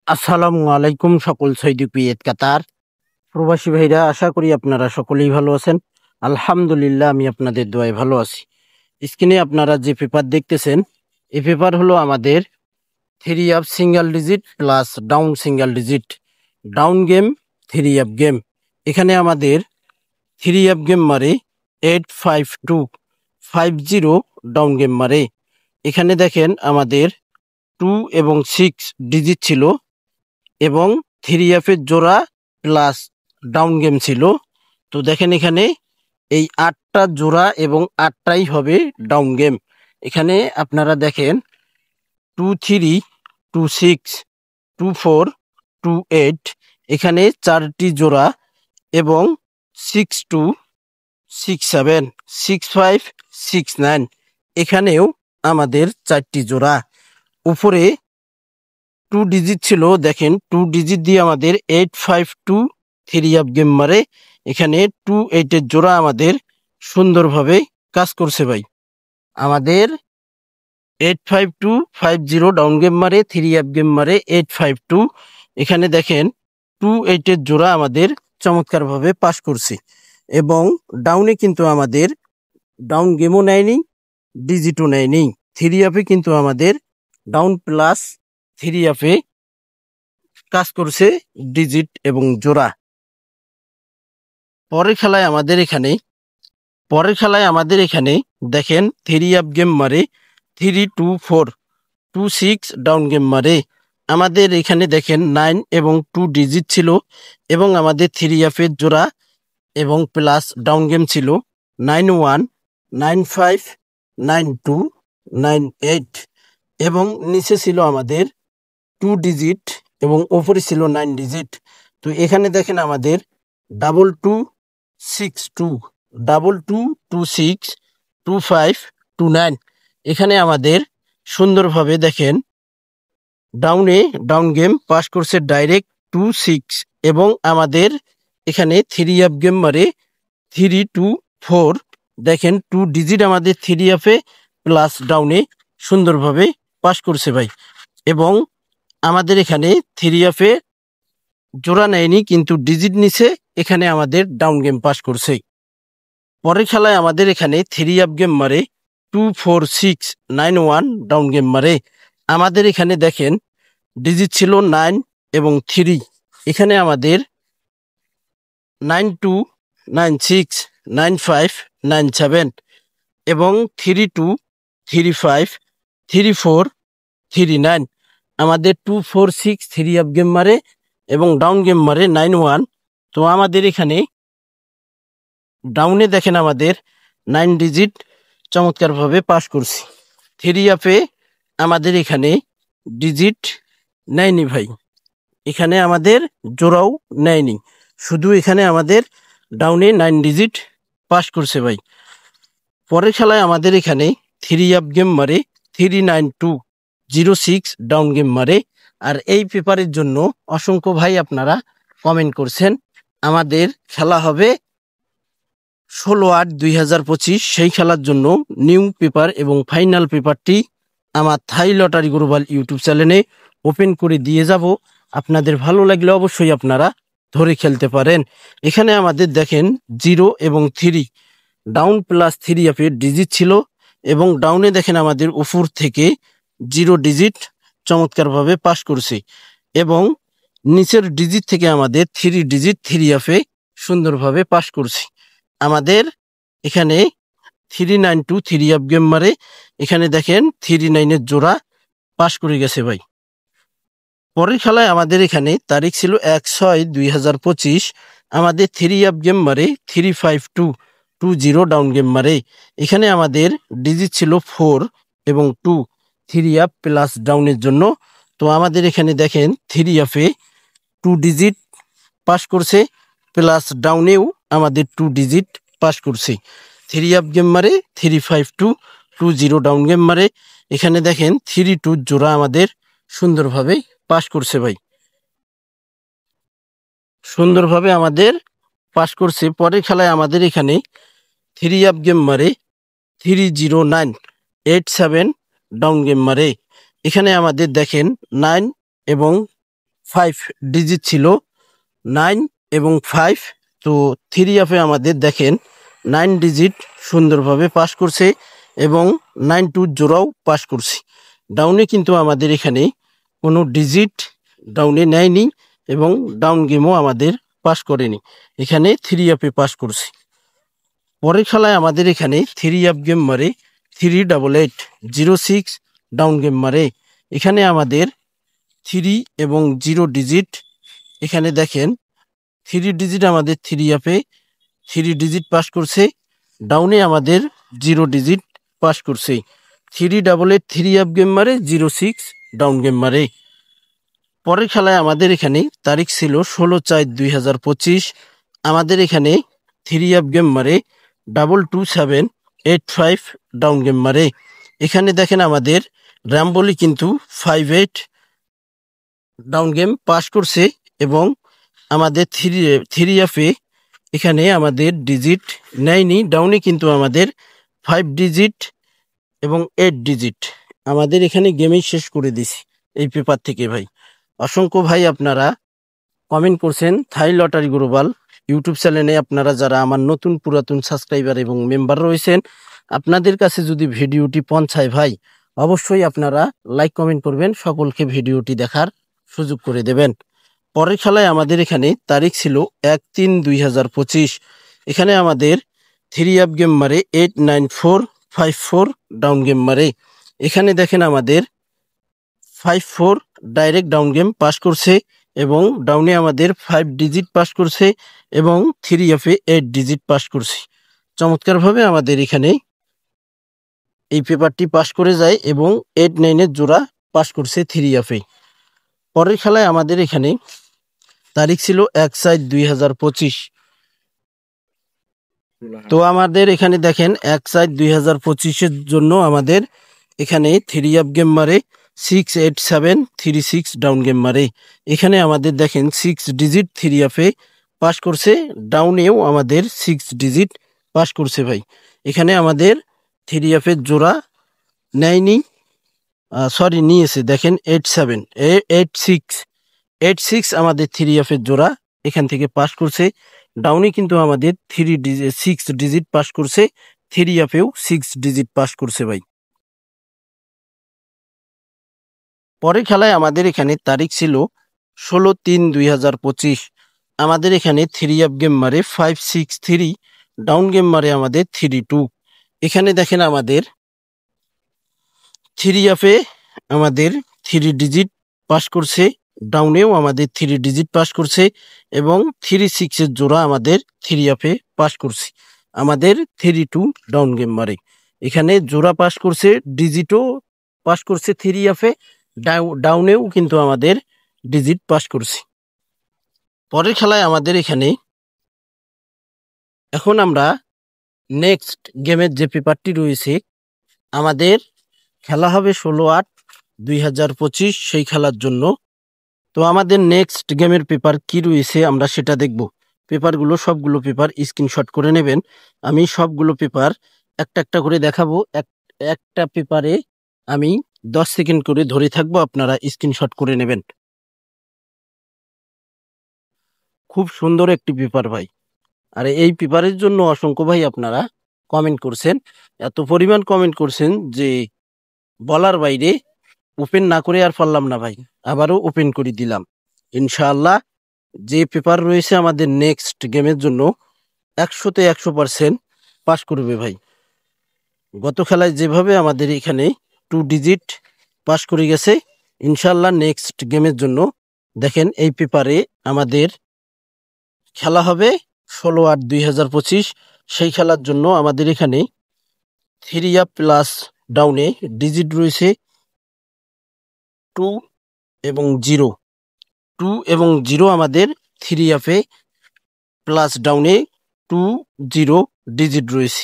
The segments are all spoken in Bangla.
আসসালামু আলাইকুম সকল সৈয়দ পিয়েত কাতার প্রবাসী ভাইরা, আশা করি আপনারা সকলেই ভালো আছেন। আলহামদুলিল্লাহ, আমি আপনাদের দোয়ায় ভালো আছি। স্ক্রিনে আপনারা যে পেপার দেখতেছেন, এই পেপার হলো আমাদের three up single digit plus down single digit, down game, three up game. এখানে আমাদের থ্রি আপ গেম মারে 85250, ডাউন গেম মারে। এখানে দেখেন আমাদের 2 এবং 6 ডিজিট ছিল এবং থ্রি এফের জোড়া প্লাস ডাউন গেম ছিল। তো দেখেন এখানে এই 8টা জোড়া এবং 8টাই হবে ডাউন গেম। এখানে আপনারা দেখেন 23, 26, 24, 28, এখানে 4টি জোড়া এবং 62, 67, 65, 69, এখানেও আমাদের 4টি জোড়া। উপরে 2 ডিজিট ছিল, দেখেন 2 ডিজিট দিয়ে আমাদের 852 থ্রি আপ গেম মারে। এখানে 28-এর জোড়া আমাদের সুন্দরভাবে কাজ করছে ভাই। আমাদের 85250 ডাউন গেম মারে, থ্রি আপ গেম মারে 852। এখানে দেখেন 28-এর জোড়া আমাদের চমৎকারভাবে পাস করছে এবং ডাউনে কিন্তু আমাদের ডাউন গেমও নেয়নি, ডিজিটও নেয়নি। থ্রি আপে কিন্তু আমাদের ডাউন প্লাস থ্রি আপে কাজ করছে ডিজিট এবং জোড়া। পরের খেলায় আমাদের এখানে দেখেন থ্রি আপ গেম মারে 32426 ডাউন গেম মারে। আমাদের এখানে দেখেন 9 এবং 2 ডিজিট ছিল এবং আমাদের থ্রি আপের জোড়া এবং প্লাস ডাউন গেম ছিল 91, 95, 92, 98 এবং নিচে ছিল আমাদের 2 ডিজিট এবং ওপরে ছিল 9 ডিজিট। তো এখানে দেখেন আমাদের 2262, 2226, 2529, এখানে আমাদের সুন্দরভাবে দেখেন ডাউন গেম পাস করছে ডাইরেক্ট 26 এবং আমাদের এখানে থ্রি আপ গেম মারে 324। দেখেন 2 ডিজিট আমাদের থ্রি আপে প্লাস ডাউনে সুন্দরভাবে পাস করছে ভাই। এবং আমাদের এখানে থ্রি আপে জোড়া নেয়নি কিন্তু ডিজিট নিচে, এখানে আমাদের ডাউন গেম পাস করছে। পরের খেলায় আমাদের এখানে থ্রি আপ গেম মারে 24691 ডাউন গেম মারে। আমাদের এখানে দেখেন ডিজিট ছিল 9 এবং 3, এখানে আমাদের 92, 96, 95, 97 এবং 32, 35, 34, 39, আমাদের 246 থ্রি আপ গেম মারে এবং ডাউন গেম মারে 91। তো আমাদের এখানে ডাউনে দেখেন আমাদের 9 ডিজিট চমৎকারভাবে পাস করছি। থ্রি আপে আমাদের এখানে ডিজিট নেয়নি ভাই, এখানে আমাদের জোড়াও নেয়নি, শুধু এখানে আমাদের ডাউনে 9 ডিজিট পাস করছে ভাই। পরের খেলায় আমাদের এখানে থ্রি আপ গেম মারে 39206 ডাউন গেম মারে। আর এই পেপারের জন্য অসংখ্য ভাই আপনারা কমেন্ট করছেন। আমাদের খেলা হবে 16/8/2025, সেই খেলার জন্য নিউ পেপার এবং ফাইনাল পেপারটি আমার থাই লটারি গ্লোবাল ইউটিউব চ্যানেলে ওপেন করে দিয়ে যাব। আপনাদের ভালো লাগলে অবশ্যই আপনারা ধরে খেলতে পারেন। এখানে আমাদের দেখেন 0 এবং 3 ডাউন প্লাস থ্রি আপের ডিজিট ছিল এবং ডাউনে দেখেন আমাদের উপর থেকে 0 ডিজিট চমৎকারভাবে পাস করছে এবং নিচের ডিজিট থেকে আমাদের 3 ডিজিট থ্রি আপে সুন্দরভাবে পাস করছে। আমাদের এখানে 392 থ্রি আপ গেম মারে, এখানে দেখেন 39-এর জোড়া পাস করে গেছে ভাই। পরের খেলায় আমাদের এখানে তারিখ ছিল 1/6/2025, আমাদের থ্রি আপ গেম মারে 35220 ডাউন গেম মারে। এখানে আমাদের ডিজিট ছিল 4 এবং 2 থ্রি আপ প্লাস ডাউনের জন্য। তো আমাদের এখানে দেখেন থ্রি আপে 2 ডিজিট পাস করছে প্লাস ডাউনেও আমাদের 2 ডিজিট পাস করছে। থ্রি আপ গেম মারে 35220 ডাউন গেম মারে। এখানে দেখেন 32 জোড়া আমাদের সুন্দরভাবে পাস করছে ভাই, সুন্দরভাবে আমাদের পাস করছে। পরের খেলায় আমাদের এখানে থ্রি আপ গেম মারে 30987 ডাউন গেম মারে। এখানে আমাদের দেখেন 9 এবং 5 ডিজিট ছিল 9 এবং 5। তো 3 আপে আমাদের দেখেন 9 ডিজিট সুন্দরভাবে পাস করছে এবং 9 টু জোড়াও পাস করছে। ডাউনে কিন্তু আমাদের এখানে কোনো ডিজিট ডাউনে নেয়নি এবং ডাউন গেমও আমাদের পাস করেনি, এখানে 3 আপে পাস করছে। পরের খেলায় আমাদের এখানে 3 আপ গেম মারে 3880 ডাউন গেম মারে। এখানে আমাদের 3 এবং 0 ডিজিট, এখানে দেখেন 3 ডিজিট আমাদের 3 আপে 3 ডিজিট পাস করছে, ডাউনে আমাদের 0 ডিজিট পাস করছে। 3883 আপ গেম মারে 06 ডাউন গেম মারে। পরের খেলায় আমাদের এখানে তারিখ ছিল 16/4/2025। আমাদের এখানে 3 আপ গেম মারে 22785 ডাউন গেম মারে। এখানে দেখেন আমাদের র্যাম্বলি কিন্তু 58 ডাউন গেম পাস করছে এবং আমাদের 3 আপে এখানে আমাদের ডিজিট নেয়নি, ডাউনে কিন্তু আমাদের 5 ডিজিট এবং 8 ডিজিট আমাদের এখানে গেমেই শেষ করে দিছি এই পেপার থেকে ভাই। অসংখ্য ভাই আপনারা কমেন্ট করছেন থাই লটারি গ্লোবাল ইউটিউব চ্যানেলে। আপনারা যারা আমার নতুন পুরাতন সাবস্ক্রাইবার এবং মেম্বার রয়েছেন, আপনাদের কাছে যদি ভিডিওটি পৌঁছায় ভাই, অবশ্যই আপনারা লাইক কমেন্ট করবেন, সকলকে ভিডিওটি দেখার সুযোগ করে দেবেন। পরের খেলায় আমাদের এখানে তারিখ ছিল 1/3/2025। এখানে আমাদের 3 আপ গেম মারে 89454 ডাউন গেম মারে। এখানে দেখেন আমাদের 54 ডাইরেক্ট ডাউন গেম পাস করছে এবং ডাউনে আমাদের 5 ডিজিট পাস করছে এবং 3 আপে 8 ডিজিট পাস করছে। চমৎকারভাবে আমাদের এখানে এই পেপারটি পাস করে যায় এবং 8-9 জোড়া পাস করছে 3 আপে। পরের খেলায় আমাদের এখানে তারিখ ছিল 1/4/2025। তো আমাদের এখানে দেখেন 1/4/2025 জন্য আমাদের এখানে 3 আপ গেম মারে 68736 ডাউন গেম মারে। এখানে আমাদের দেখেন 6 ডিজিট 3 আপে পাস করছে, ডাউনেও আমাদের 6 ডিজিট পাস করছে ভাই। এখানে আমাদের 3 আপের জোড়া নেয়নি, সরি নিয়েছে, দেখেন 86 আমাদের 3 আপের জোড়া এখান থেকে পাস করছে, ডাউনে কিন্তু আমাদের 6 ডিজিট পাস করছে, 3 আপেও 6 ডিজিট পাস করছে ভাই। পরের খেলায় আমাদের এখানে তারিখ ছিল 16/3/2025। আমাদের এখানে 3 আপ গেম মারে 563 ডাউন গেম মারে আমাদের 32। এখানে দেখেন আমাদের 3 আপে আমাদের 3 ডিজিট পাস করছে, ডাউনেও আমাদের 3 ডিজিট পাস করছে এবং 36 জোড়া আমাদের 3 আপে পাস করছে। আমাদের 32 ডাউন গেম মারে। এখানে জোড়া পাস করছে, ডিজিটও পাস করছে 3 আপে, ডাউনেও কিন্তু আমাদের ডিজিট পাস করছে। পরের খেলায় আমাদের এখানে এখন আমরা নেক্সট গেমের যে পেপারটি রয়েছে, আমাদের খেলা হবে 16/8/2025 সেই খেলার জন্য। তো আমাদের নেক্সট গেমের পেপার কি রয়েছে আমরা সেটা দেখব। পেপারগুলো সবগুলো পেপার স্ক্রিনশট করে নেবেন। আমি সবগুলো পেপার একটা একটা করে দেখাবো, একটা পেপারে আমি 10 সেকেন্ড করে ধরে থাকবো, আপনারা স্ক্রিনশট করে নেবেন। খুব সুন্দর একটি পেপার ভাই, আর এই পেপারের জন্য অসংখ্য ভাই আপনারা কমেন্ট করছেন, এত পরিমাণ কমেন্ট করছেন যে বলার বাইরে। ওপেন না করে আর পারলাম না ভাই, আবারও ওপেন করে দিলাম। ইনশাআল্লাহ যে পেপার রয়েছে আমাদের নেক্সট গেমের জন্য 100-তে 100% পাস করবে ভাই। গত খেলায় যেভাবে আমাদের এখানে 2 ডিজিট পাস করে গেছে, ইনশাআল্লাহ নেক্সট গেমের জন্য দেখেন এই পেপারে আমাদের খেলা হবে 16/8/2025। সেই খেলার জন্য আমাদের এখানে 3 আপ প্লাস ডাউনে ডিজিট রয়েছে 2 এবং 0। 2 এবং 0 আমাদের 3 আপে প্লাস ডাউনে 2 0 ডিজিট রয়েছে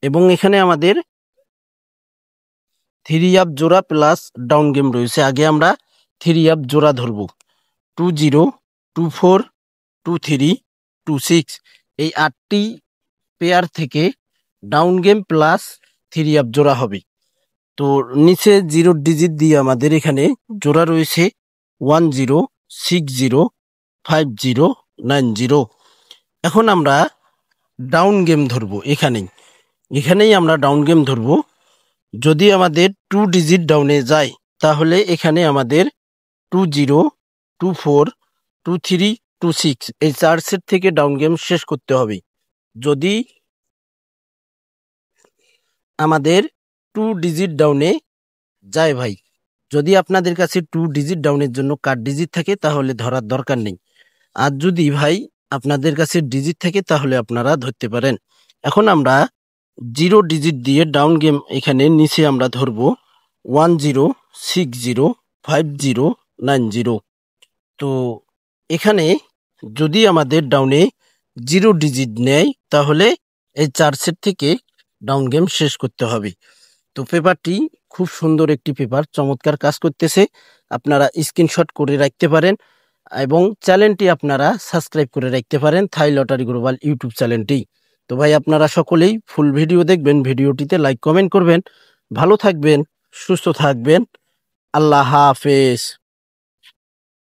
এবং এখানে আমাদের 3 আপ জোড়া প্লাস ডাউন গেম রয়েছে। আগে আমরা 3 আপ জোড়া ধরব, 2 0 2 4 2 3 2 6। এই 8টি পেয়ার থেকে ডাউন গেম প্লাস 3 আপ জোড়া হবে। তো নিচে 0 ডিজিট দিয়ে আমাদের এখানে জোড়া রয়েছে 1 0 605090। এখন আমরা ডাউন গেম ধরবো। এখানেই আমরা ডাউন গেম ধরবো। যদি আমাদের 2 ডিজিট ডাউনে যায় তাহলে এখানে আমাদের 20242326 এই 4 সেট থেকে ডাউন গেম শেষ করতে হবে। যদি আমাদের 2 ডিজিট ডাউনে যায় ভাই, যদি আপনাদের কাছে 2 ডিজিট ডাউনের জন্য কার্ড ডিজিট থাকে তাহলে ধরার দরকার নেই। আর যদি ভাই আপনাদের কাছে ডিজিট থাকে তাহলে আপনারা ধরতে পারেন। এখন আমরা 0 ডিজিট দিয়ে ডাউন গেম এখানে নিচে আমরা ধরবো 10605090। তো এখানে যদি আমাদের ডাউনে 0 ডিজিট নেয় তাহলে এই 4 সেট থেকে ডাউন গেম শেষ করতে হবে। তো পেপারটি খুব সুন্দর একটি পেপার, চমৎকার কাজ করতেছে। আপনারা স্ক্রিনশট করে রাখতে পারেন এবং চ্যানেলটি আপনারা সাবস্ক্রাইব করে রাখতে পারেন, থাই লটারি গ্লোবাল ইউটিউব চ্যানেলটি। তো ভাই আপনারা সকলেই ফুল ভিডিও দেখবেন, ভিডিওটিতে লাইক কমেন্ট করবেন। ভালো থাকবেন, সুস্থ থাকবেন। আল্লাহ হাফেজ।